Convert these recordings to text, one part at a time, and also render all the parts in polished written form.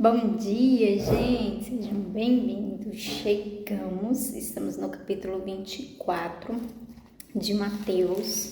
Bom dia, gente! Sejam bem-vindos. Estamos no capítulo 24 de Mateus.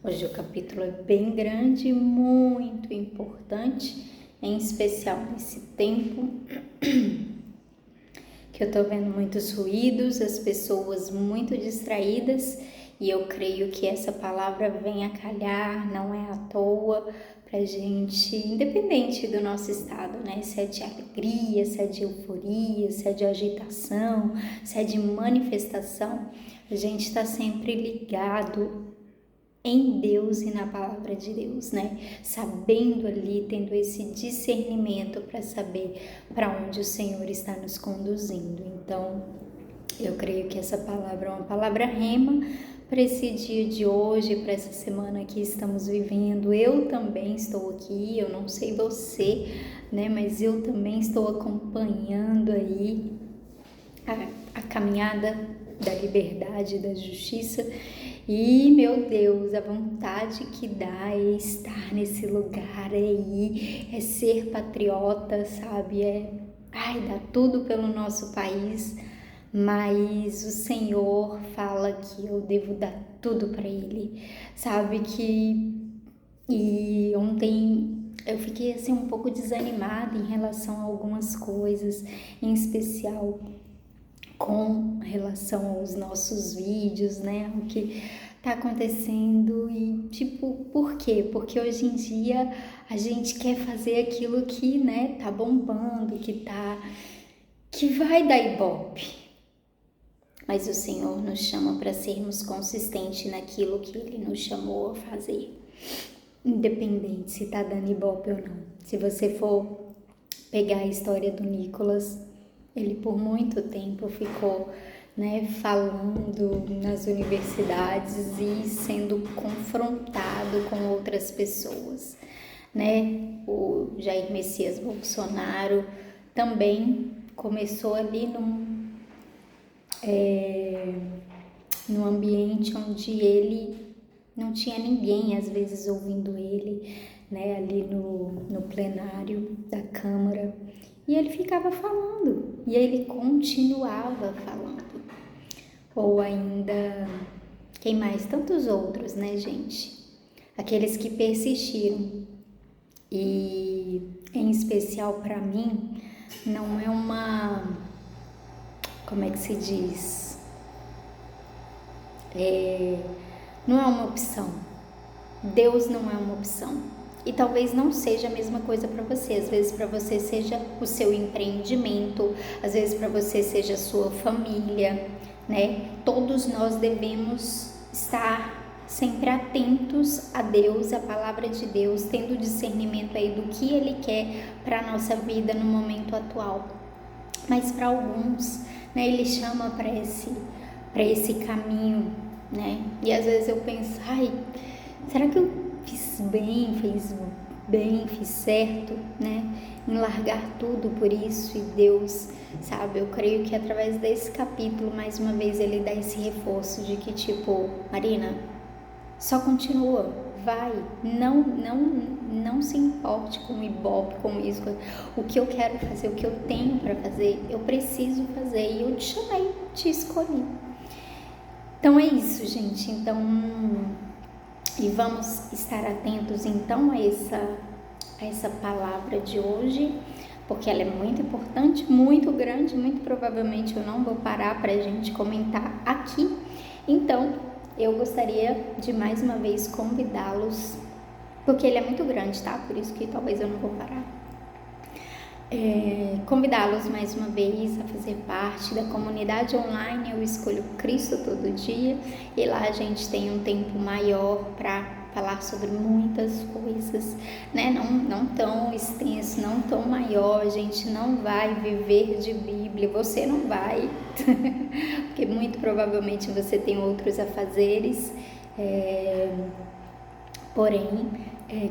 Hoje o capítulo é bem grande, muito importante, em especial nesse tempo que eu tô vendo muitos ruídos, as pessoas muito distraídas, e eu creio que essa palavra vem a calhar, não é à toa, pra gente, independente do nosso estado, né? Se é de alegria, se é de euforia, se é de agitação, se é de manifestação, a gente está sempre ligado em Deus e na palavra de Deus, né? Sabendo ali, tendo esse discernimento para saber para onde o Senhor está nos conduzindo. Então, eu creio que essa palavra é uma palavra rema para esse dia de hoje, para essa semana que estamos vivendo. Eu também estou aqui, eu não sei você, né? Mas eu também estou acompanhando aí a caminhada da liberdade, da justiça. E, meu Deus, a vontade que dá é estar nesse lugar, é ir, é ser patriota, sabe? Dá tudo pelo nosso país, mas o Senhor fala que eu devo dar tudo para Ele, sabe? E ontem eu fiquei assim um pouco desanimada em relação a algumas coisas, em especial com relação aos nossos vídeos, né, o que tá acontecendo e por quê? Porque hoje em dia a gente quer fazer aquilo que, né, tá bombando, que vai dar ibope. Mas o Senhor nos chama para sermos consistentes naquilo que Ele nos chamou a fazer, independente se tá dando ibope ou não. Se você for pegar a história do Nicolas, ele por muito tempo ficou, né, falando nas universidades e sendo confrontado com outras pessoas, né? O Jair Messias Bolsonaro também começou ali num ambiente onde ele não tinha ninguém, às vezes, ouvindo ele, né, ali no plenário da Câmara. E ele ficava falando, e ele continuava falando. Ou ainda, quem mais? Tantos outros, né, gente? Aqueles que persistiram. E, em especial para mim, não é uma... Como é que se diz? Não é uma opção. Deus não é uma opção. E talvez não seja a mesma coisa para você. Às vezes para você seja o seu empreendimento, às vezes para você seja a sua família, né? Todos nós devemos estar sempre atentos a Deus, a palavra de Deus, tendo discernimento aí do que Ele quer para a nossa vida no momento atual. Mas para alguns, né, Ele chama para esse caminho, né? E às vezes eu penso, será que eu fiz bem, fiz certo, né, em largar tudo por isso? E Deus, sabe, eu creio que através desse capítulo, mais uma vez, ele dá esse reforço de que, Marina, só continua, vai, não se importe com o ibope, com isso, o que eu quero fazer, o que eu tenho para fazer, eu preciso fazer, e eu te chamei, te escolhi. Então é isso, gente. E vamos estar atentos então a essa palavra de hoje, porque ela é muito importante, muito grande, muito provavelmente eu não vou parar para a gente comentar aqui. Então, eu gostaria de mais uma vez convidá-los, porque ele é muito grande, tá? Por isso que talvez eu não vou parar. Convidá-los mais uma vez a fazer parte da comunidade online. Eu escolho Cristo todo dia, e lá a gente tem um tempo maior para falar sobre muitas coisas, né? Não tão extenso, não tão maior. A gente não vai viver de Bíblia, você não vai, porque muito provavelmente você tem outros afazeres, porém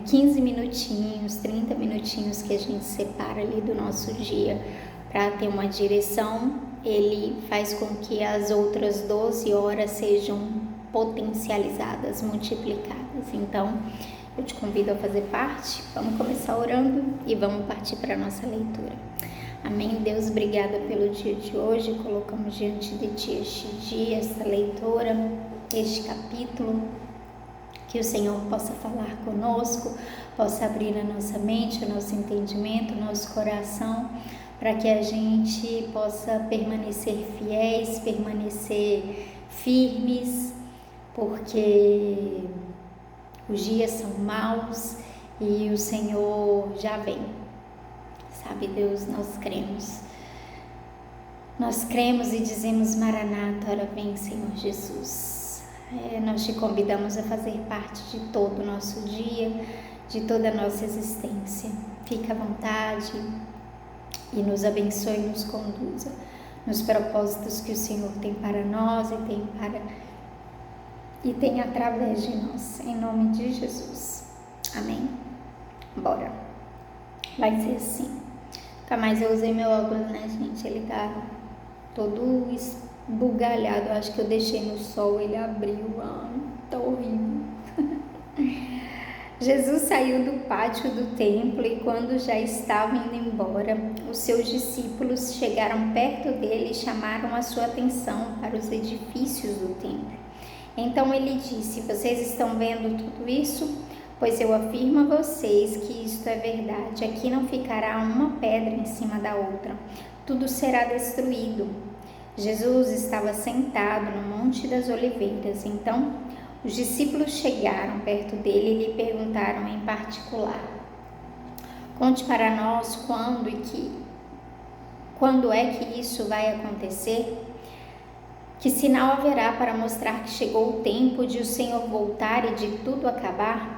15 minutinhos, 30 minutinhos que a gente separa ali do nosso dia para ter uma direção, ele faz com que as outras 12 horas sejam potencializadas, multiplicadas. Então, eu te convido a fazer parte. Vamos começar orando e vamos partir para a nossa leitura. Amém. Deus, obrigada pelo dia de hoje. Colocamos diante de Ti este dia, esta leitura, este capítulo. Que o Senhor possa falar conosco, possa abrir a nossa mente, o nosso entendimento, o nosso coração, para que a gente possa permanecer fiéis, permanecer firmes, porque os dias são maus e o Senhor já vem. Sabe, Deus, nós cremos. Nós cremos e dizemos: Maranata, ora vem, Senhor Jesus. Nós te convidamos a fazer parte de todo o nosso dia, de toda a nossa existência. Fica à vontade e nos abençoe e nos conduza nos propósitos que o Senhor tem para nós e tem através de nós. Em nome de Jesus. Amém? Bora. Vai ser assim. Nunca mais eu usei meu óculos, né, gente? Ele tá todo esbugalhado. Acho que eu deixei no sol, ele abriu. Tá horrível. Jesus saiu do pátio do templo e quando já estava indo embora, os seus discípulos chegaram perto dele e chamaram a sua atenção para os edifícios do templo. Então ele disse: vocês estão vendo tudo isso? Pois eu afirmo a vocês que isto é verdade. Aqui não ficará uma pedra em cima da outra. Tudo será destruído. Jesus estava sentado no Monte das Oliveiras. Então, os discípulos chegaram perto dele e lhe perguntaram em particular: conte para nós quando é que isso vai acontecer? Que sinal haverá para mostrar que chegou o tempo de o Senhor voltar e de tudo acabar?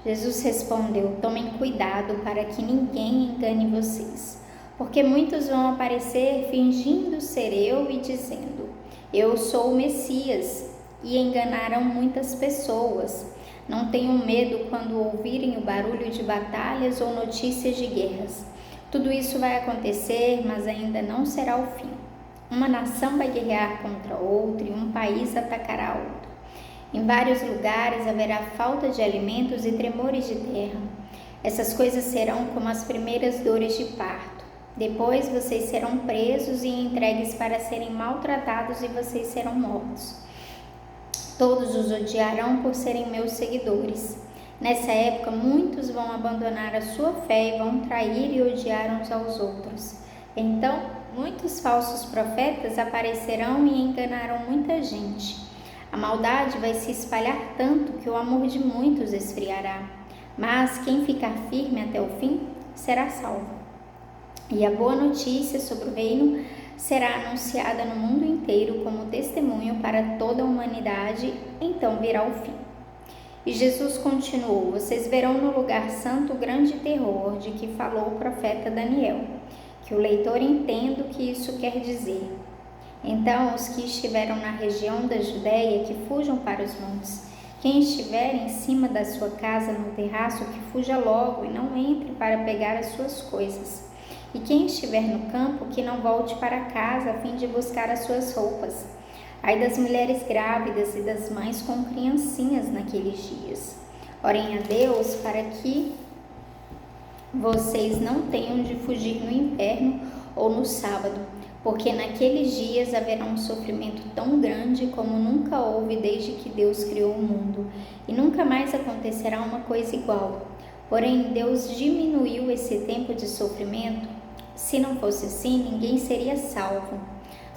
Jesus respondeu: tomem cuidado para que ninguém engane vocês, porque muitos vão aparecer fingindo ser eu e dizendo: eu sou o Messias, e enganarão muitas pessoas. Não tenham medo quando ouvirem o barulho de batalhas ou notícias de guerras. Tudo isso vai acontecer, mas ainda não será o fim. Uma nação vai guerrear contra outra e um país atacará outro. Em vários lugares haverá falta de alimentos e tremores de terra. Essas coisas serão como as primeiras dores de parto. Depois vocês serão presos e entregues para serem maltratados e vocês serão mortos. Todos os odiarão por serem meus seguidores. Nessa época, muitos vão abandonar a sua fé e vão trair e odiar uns aos outros. Então, muitos falsos profetas aparecerão e enganarão muita gente. A maldade vai se espalhar tanto que o amor de muitos esfriará. Mas quem ficar firme até o fim será salvo. E a boa notícia sobre o reino será anunciada no mundo inteiro como testemunho para toda a humanidade, então virá o fim. E Jesus continuou: vocês verão no lugar santo o grande terror de que falou o profeta Daniel. Que o leitor entenda o que isso quer dizer. Então os que estiveram na região da Judéia, que fujam para os montes. Quem estiver em cima da sua casa no terraço, que fuja logo e não entre para pegar as suas coisas. E quem estiver no campo, que não volte para casa a fim de buscar as suas roupas. Ai das mulheres grávidas e das mães com criancinhas naqueles dias. Orem a Deus para que vocês não tenham de fugir no inverno ou no sábado, porque naqueles dias haverá um sofrimento tão grande como nunca houve desde que Deus criou o mundo, e nunca mais acontecerá uma coisa igual. Porém, Deus diminuiu esse tempo de sofrimento. Se não fosse assim, ninguém seria salvo.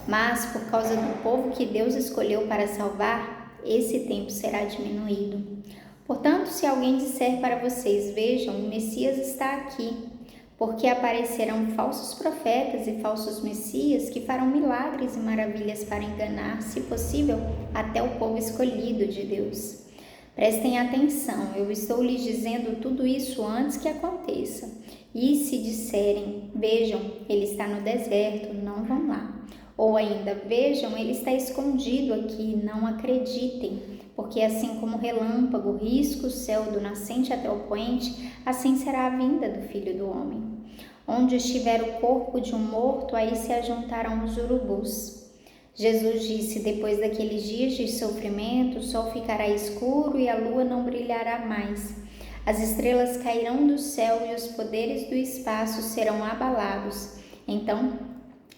Mas, por causa do povo que Deus escolheu para salvar, esse tempo será diminuído. Portanto, se alguém disser para vocês: vejam, o Messias está aqui, porque aparecerão falsos profetas e falsos messias que farão milagres e maravilhas para enganar, se possível, até o povo escolhido de Deus. Prestem atenção, eu estou lhes dizendo tudo isso antes que aconteça. E se disserem: vejam, ele está no deserto, não vão lá. Ou ainda: vejam, ele está escondido aqui, não acreditem. Porque assim como o relâmpago risca o céu do nascente até o poente, assim será a vinda do Filho do Homem. Onde estiver o corpo de um morto, aí se ajuntarão os urubus. Jesus disse: depois daqueles dias de sofrimento, o sol ficará escuro e a lua não brilhará mais. As estrelas cairão do céu e os poderes do espaço serão abalados. Então,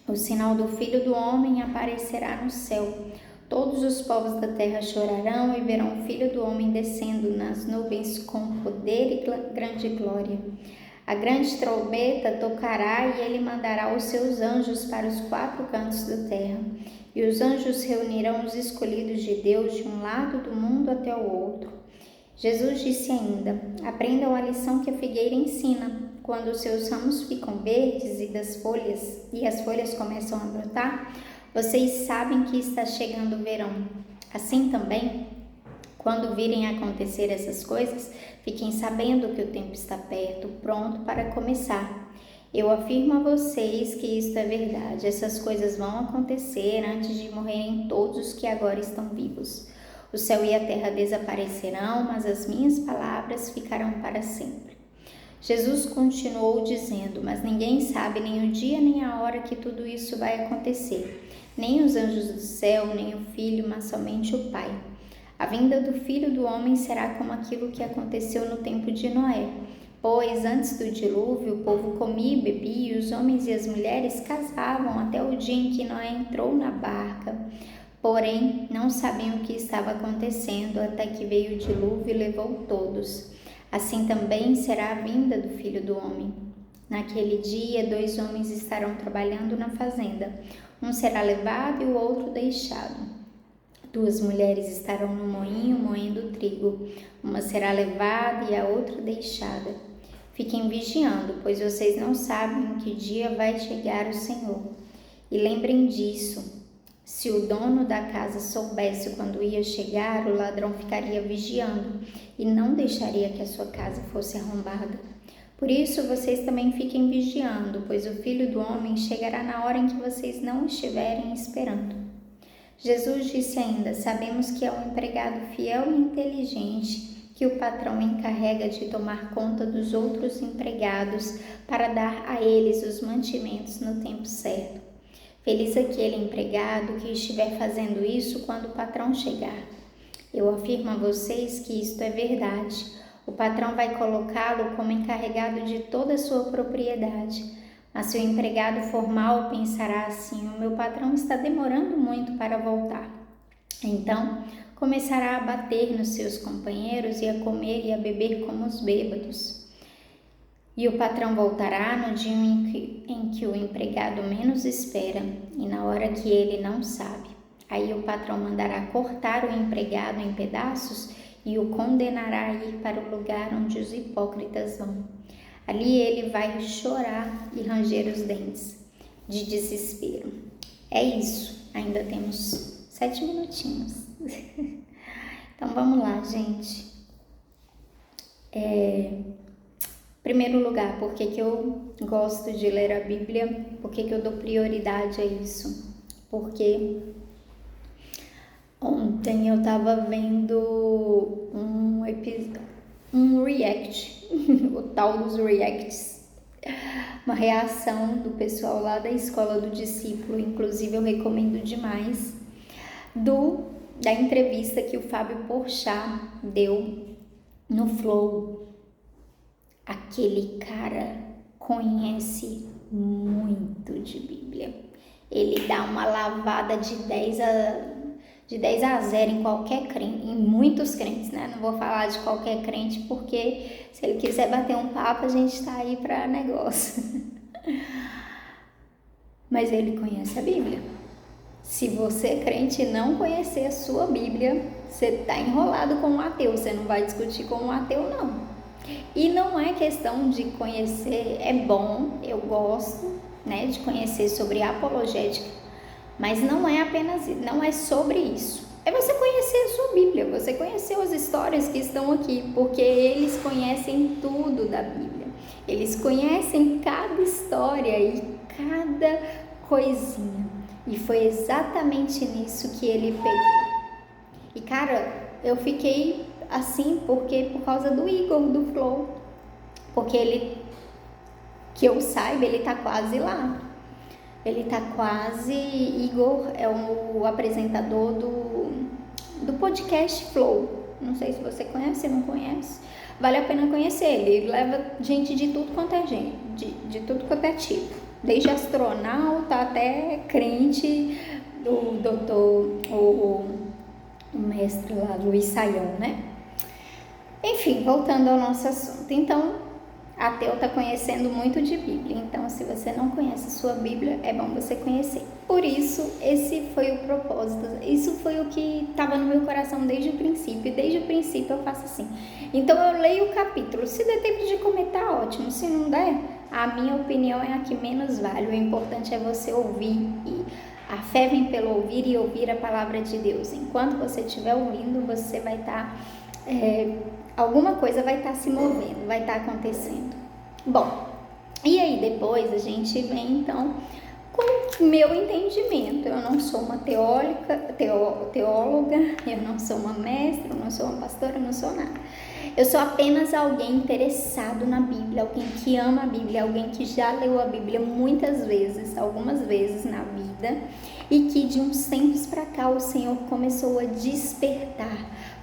o sinal do Filho do Homem aparecerá no céu. Todos os povos da terra chorarão e verão o Filho do Homem descendo nas nuvens com poder e grande glória. A grande trombeta tocará e ele mandará os seus anjos para os 4 cantos da terra. E os anjos reunirão os escolhidos de Deus de um lado do mundo até o outro. Jesus disse ainda: aprendam a lição que a figueira ensina. Quando os seus ramos ficam verdes e as folhas começam a brotar, vocês sabem que está chegando o verão. Assim também, quando virem acontecer essas coisas, fiquem sabendo que o tempo está perto, pronto para começar. Eu afirmo a vocês que isto é verdade. Essas coisas vão acontecer antes de morrerem todos os que agora estão vivos. O céu e a terra desaparecerão, mas as minhas palavras ficarão para sempre. Jesus continuou dizendo: mas ninguém sabe nem o dia nem a hora que tudo isso vai acontecer. Nem os anjos do céu, nem o Filho, mas somente o Pai. A vinda do Filho do Homem será como aquilo que aconteceu no tempo de Noé. Pois antes do dilúvio, o povo comia e bebia, e os homens e as mulheres casavam até o dia em que Noé entrou na barca. Porém, não sabiam o que estava acontecendo até que veio o dilúvio e levou todos. Assim também será a vinda do Filho do Homem. Naquele dia, 2 homens estarão trabalhando na fazenda. Um será levado e o outro deixado. 2 mulheres estarão no moinho moendo trigo. Uma será levada e a outra deixada. Fiquem vigiando, pois vocês não sabem em que dia vai chegar o Senhor. E lembrem disso. Se o dono da casa soubesse quando ia chegar, o ladrão ficaria vigiando e não deixaria que a sua casa fosse arrombada. Por isso, vocês também fiquem vigiando, pois o Filho do Homem chegará na hora em que vocês não estiverem esperando. Jesus disse ainda: sabemos que é um empregado fiel e inteligente que o patrão encarrega de tomar conta dos outros empregados para dar a eles os mantimentos no tempo certo. Feliz aquele empregado que estiver fazendo isso quando o patrão chegar. Eu afirmo a vocês que isto é verdade. O patrão vai colocá-lo como encarregado de toda a sua propriedade. Mas se o empregado formal pensará assim: o meu patrão está demorando muito para voltar. Então, começará a bater nos seus companheiros e a comer e a beber como os bêbados. E o patrão voltará no dia em que o empregado menos espera e na hora que ele não sabe. Aí o patrão mandará cortar o empregado em pedaços e o condenará a ir para o lugar onde os hipócritas vão. Ali ele vai chorar e ranger os dentes de desespero. É isso, ainda temos 7 minutinhos. Então vamos lá, gente. Primeiro lugar, por que eu gosto de ler a Bíblia? Por que eu dou prioridade a isso? Porque ontem eu tava vendo um react, o tal dos reacts, uma reação do pessoal lá da Escola do Discípulo, inclusive eu recomendo demais, da entrevista que o Fábio Porchat deu no Flow. Aquele cara conhece muito de Bíblia. Ele dá uma lavada de 10 a 0 em qualquer crente, em muitos crentes, né? Não vou falar de qualquer crente, porque se ele quiser bater um papo, a gente tá aí para negócio. Mas ele conhece a Bíblia. Se você, crente, não conhecer a sua Bíblia, você tá enrolado com um ateu. Você não vai discutir com um ateu, não. E não é questão de conhecer, é bom, eu gosto, né, de conhecer sobre apologética, mas não é sobre isso. É você conhecer a sua Bíblia, você conhecer as histórias que estão aqui, porque eles conhecem tudo da Bíblia. Eles conhecem cada história e cada coisinha. E foi exatamente nisso que ele pegou. E cara, eu fiquei assim por causa do Igor do Flow, porque ele, que eu saiba, ele tá quase lá, Igor é o apresentador do podcast Flow, não sei se você conhece, se não conhece, vale a pena conhecer, ele leva gente de tudo quanto é gente, de tudo quanto é tipo, desde astronauta até crente, o doutor, o mestre lá, Luiz Saião, né? Enfim, voltando ao nosso assunto. Então, ateu está conhecendo muito de Bíblia. Então, se você não conhece a sua Bíblia, é bom você conhecer. Por isso, esse foi o propósito. Isso foi o que estava no meu coração desde o princípio. E desde o princípio eu faço assim. Então, eu leio o capítulo. Se der tempo de comer, tá ótimo. Se não der, a minha opinião é a que menos vale. O importante é você ouvir. E a fé vem pelo ouvir e ouvir a palavra de Deus. Enquanto você estiver ouvindo, você vai estar... alguma coisa vai estar se movendo, vai estar acontecendo. Bom, e aí depois a gente vem então com o meu entendimento. Eu não sou uma teóloga, eu não sou uma mestra, eu não sou uma pastora, eu não sou nada. Eu sou apenas alguém interessado na Bíblia, alguém que ama a Bíblia, alguém que já leu a Bíblia muitas vezes, algumas vezes na vida, e que de uns tempos para cá o Senhor começou a despertar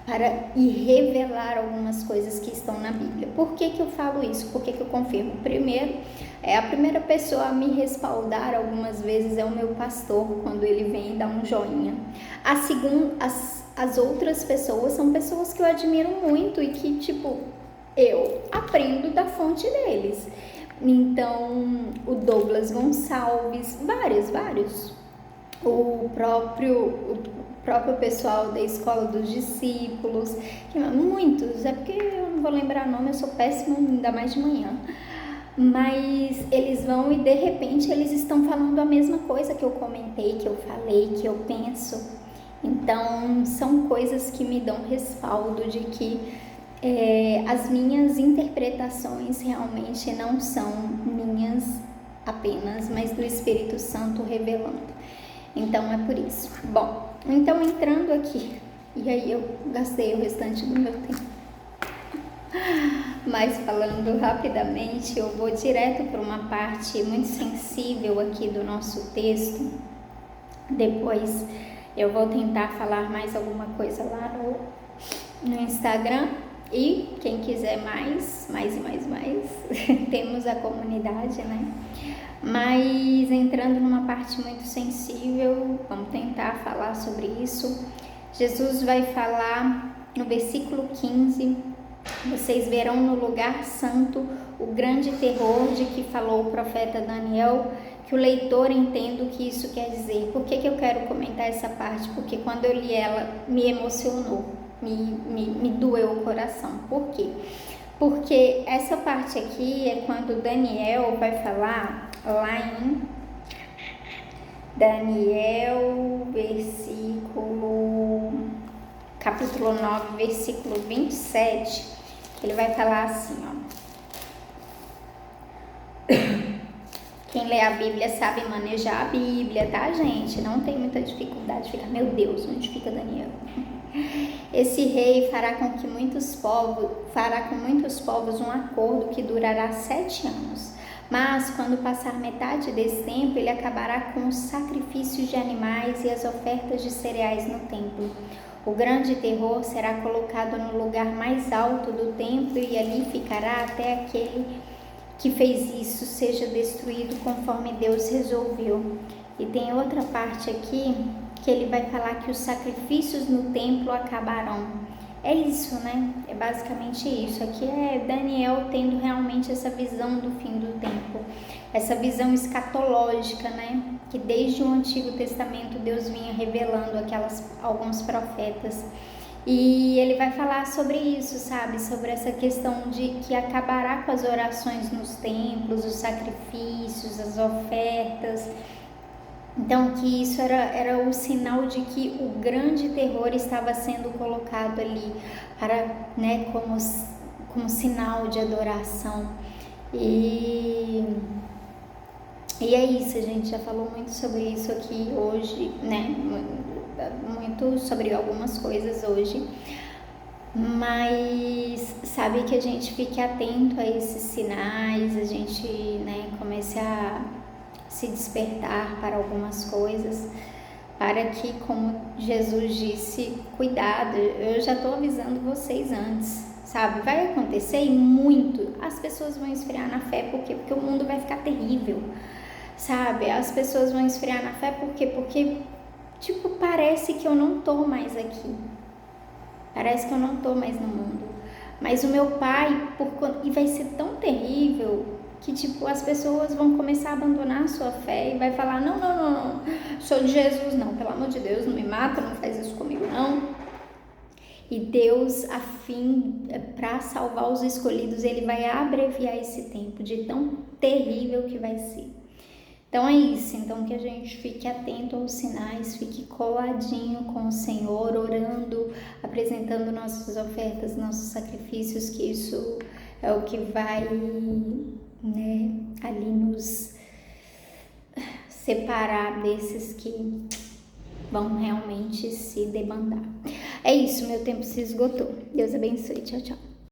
para e revelar algumas coisas que estão na Bíblia. Por que que eu falo isso? Por que que eu confirmo? Primeiro, a primeira pessoa a me respaldar algumas vezes é o meu pastor, quando ele vem e dá um joinha. A segunda, as outras pessoas são pessoas que eu admiro muito e que, tipo, eu aprendo da fonte deles. Então, o Douglas Gonçalves, vários. O próprio pessoal da Escola dos Discípulos, muitos, é porque eu não vou lembrar o nome, eu sou péssima, ainda mais de manhã. Mas eles vão e de repente eles estão falando a mesma coisa que eu comentei, que eu falei, que eu penso. Então são coisas que me dão respaldo de que as minhas interpretações realmente não são minhas apenas, mas do Espírito Santo revelando. Então é por isso. Bom, então entrando aqui, e aí eu gastei o restante do meu tempo. Mas falando rapidamente, eu vou direto para uma parte muito sensível aqui do nosso texto. Depois eu vou tentar falar mais alguma coisa lá no Instagram. E quem quiser mais, temos a comunidade, né? Mas entrando numa parte muito sensível, vamos tentar falar sobre isso. Jesus vai falar no versículo 15: vocês verão no lugar santo o grande terror de que falou o profeta Daniel, que o leitor entenda o que isso quer dizer. Por que eu quero comentar essa parte? Porque quando eu li ela, me emocionou, me doeu o coração. Por quê? Porque essa parte aqui é quando Daniel vai falar lá em Daniel, capítulo 9, versículo 27, ele vai falar assim, ó. Quem lê a Bíblia sabe manejar a Bíblia, tá, gente? Não tem muita dificuldade de ficar, meu Deus, onde fica Daniel? Esse rei fará com muitos povos um acordo que durará 7 anos. Mas quando passar metade desse tempo, ele acabará com os sacrifícios de animais e as ofertas de cereais no templo. O grande terror será colocado no lugar mais alto do templo e ali ficará até aquele que fez isso seja destruído conforme Deus resolveu. E tem outra parte aqui que ele vai falar que os sacrifícios no templo acabarão. É isso, né? É basicamente isso. Aqui é Daniel tendo realmente essa visão do fim do tempo, essa visão escatológica, né? Que desde o Antigo Testamento Deus vinha revelando alguns profetas. E ele vai falar sobre isso, sabe? Sobre essa questão de que acabará com as orações nos templos, os sacrifícios, as ofertas. Então, que isso era o sinal de que o grande terror estava sendo colocado ali para, né, como sinal de adoração. E é isso, a gente já falou muito sobre isso aqui hoje, né? Muito sobre algumas coisas hoje. Mas sabe que a gente fique atento a esses sinais, a gente, né, comece a se despertar para algumas coisas, para que, como Jesus disse, cuidado, eu já estou avisando vocês antes, sabe? Vai acontecer e muito, as pessoas vão esfriar na fé, porque o mundo vai ficar terrível, sabe? As pessoas vão esfriar na fé, por quê? Porque, tipo, parece que eu não tô mais aqui. Parece que eu não tô mais no mundo. Mas o meu pai, e vai ser tão terrível que, tipo, as pessoas vão começar a abandonar a sua fé e vai falar, não, não, não, não, sou de Jesus, não, pelo amor de Deus, não me mata, não faz isso comigo, não. E Deus, a fim, para salvar os escolhidos, Ele vai abreviar esse tempo de tão terrível que vai ser. Então é isso, então que a gente fique atento aos sinais, fique coladinho com o Senhor, orando, apresentando nossas ofertas, nossos sacrifícios, que isso é o que vai, né, ali nos separar desses que vão realmente se debandar. É isso, meu tempo se esgotou. Deus abençoe, tchau, tchau.